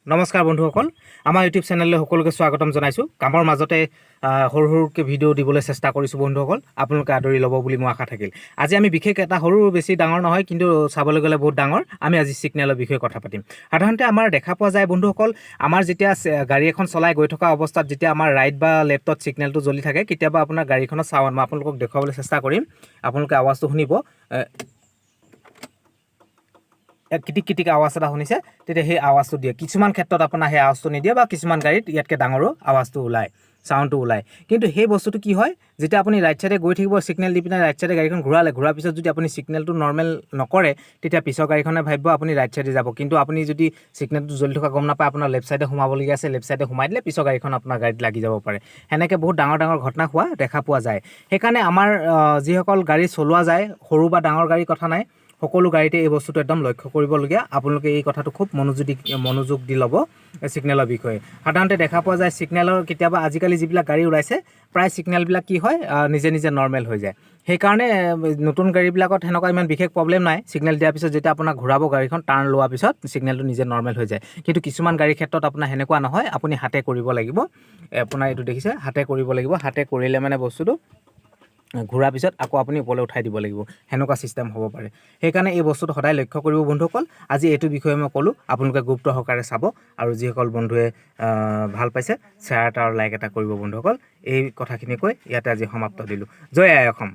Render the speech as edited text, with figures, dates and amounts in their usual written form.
নমস্কাৰ বন্ধুসকল, আমাৰ ইউটিউব চেনেললৈ সকলোকে স্বাগতম জনাইছোঁ। কামৰ মাজতে সৰু সৰুকৈ ভিডিঅ' দিবলৈ চেষ্টা কৰিছোঁ বন্ধুসকল, আপোনালোকে আদৰি ল'ব বুলি মই আশা থাকিল। আজি আমি বিশেষ এটা সৰু বেছি ডাঙৰ নহয়, কিন্তু চাবলৈ গ'লে বহুত ডাঙৰ। আমি আজি ছিগনেলৰ বিষয়ে কথা পাতিম। সাধাৰণতে আমাৰ দেখা পোৱা যায় বন্ধুসকল, আমাৰ যেতিয়া গাড়ী এখন চলাই গৈ থকা অৱস্থাত যেতিয়া আমাৰ ৰাইট বা লেফ্টত ছিগনেলটো জ্বলি থাকে, কেতিয়াবা আপোনাৰ গাড়ীখনৰ চাউণ্ড মই আপোনালোকক দেখুৱাবলৈ চেষ্টা কৰিম। আপোনালোকে আৱাজটো শুনিব, কিটিক কিটিক আৱাজ এটা শুনিছে, তেতিয়া সেই আৱাজটো দিয়ে। কিছুমান ক্ষেত্ৰত আপোনাৰ সেই আৱাজটো নিদিয়ে বা কিছুমান গাড়ীত ইয়াতকৈ ডাঙৰো আৱাজটো ওলায়, চাউণ্ডটো ওলায়। কিন্তু সেই বস্তুটো কি হয়, যেতিয়া আপুনি ৰাইট চাইডে গৈ থাকিব, ছিগনেল দি পিনে ৰাইট চাইডে গাড়ীখন ঘূৰাৰ পিছত যদি আপুনি ছিগনেলটো নৰ্মেল নকৰে, তেতিয়া পিছৰ গাড়ীখনে ভাবিব আপুনি ৰাইট চাইডে যাব। কিন্তু আপুনি যদি ছিগনেলটো জ্বলি থকা গম নাপায়, আপোনাৰ লেফ্ট চাইডে সোমাবলগীয়া আছে, লেফ্ট চাইডে সোমাই দিলে পিছৰ গাড়ীখন আপোনাৰ গাড়ীত লাগি যাব পাৰে। সেনেকৈ বহুত ডাঙৰ ডাঙৰ ঘটনা হোৱা দেখা পোৱা যায়। সেইকাৰণে আমাৰ যিসকল গাড়ী চলোৱা যায়, সৰু বা ডাঙৰ গাড়ীৰ কথা নাই, সকলো গাড়ীতে এই বস্তুটো একদম লক্ষ্য কৰিবলগীয়া। আপোনালোকে এই কথাটো খুব মনোযোগ দি ল'ব ছিগনেলৰ বিষয়ে। সাধাৰণতে দেখা পোৱা যায় ছিগনেলৰ কেতিয়াবা আজিকালি যিবিলাক গাড়ী ওলাইছে, প্ৰায় ছিগনেলবিলাক কি হয়, নিজে নিজে নৰ্মেল হৈ যায়। সেইকাৰণে নতুন গাড়ীবিলাকত সেনেকুৱা ইমান বিশেষ প্ৰব্লেম নাই। ছিগনেল দিয়াৰ পিছত যেতিয়া আপোনাক ঘূৰাব গাড়ীখন, টাৰ্ণ লোৱাৰ পিছত ছিগনেলটো নিজে নৰ্মেল হৈ যায়। কিন্তু কিছুমান গাড়ীৰ ক্ষেত্ৰত আপোনাৰ সেনেকুৱা নহয়, আপুনি হাতে কৰিব লাগিব। আপোনাৰ এইটো দেখিছে, হাতে কৰিব লাগিব। হাতে কৰিলে মানে বস্তুটো ঘূৰাৰ পিছত আকৌ আপুনি ওপৰলৈ উঠাই দিব লাগিব, সেনেকুৱা ছিষ্টেম হ'ব পাৰে। সেইকাৰণে এই বস্তুটো সদায় লক্ষ্য কৰিব বন্ধুসকল। আজি এইটো বিষয়ে মই ক'লোঁ, আপোনালোকে গুৰুত্ব সহকাৰে চাব। আৰু যিসকল বন্ধুৱে ভাল পাইছে, শ্বেয়াৰ এটা আৰু লাইক এটা কৰিব বন্ধুসকল। এই কথাখিনি কৈ ইয়াতে আজি সমাপ্ত দিলোঁ। জয় আই অসম।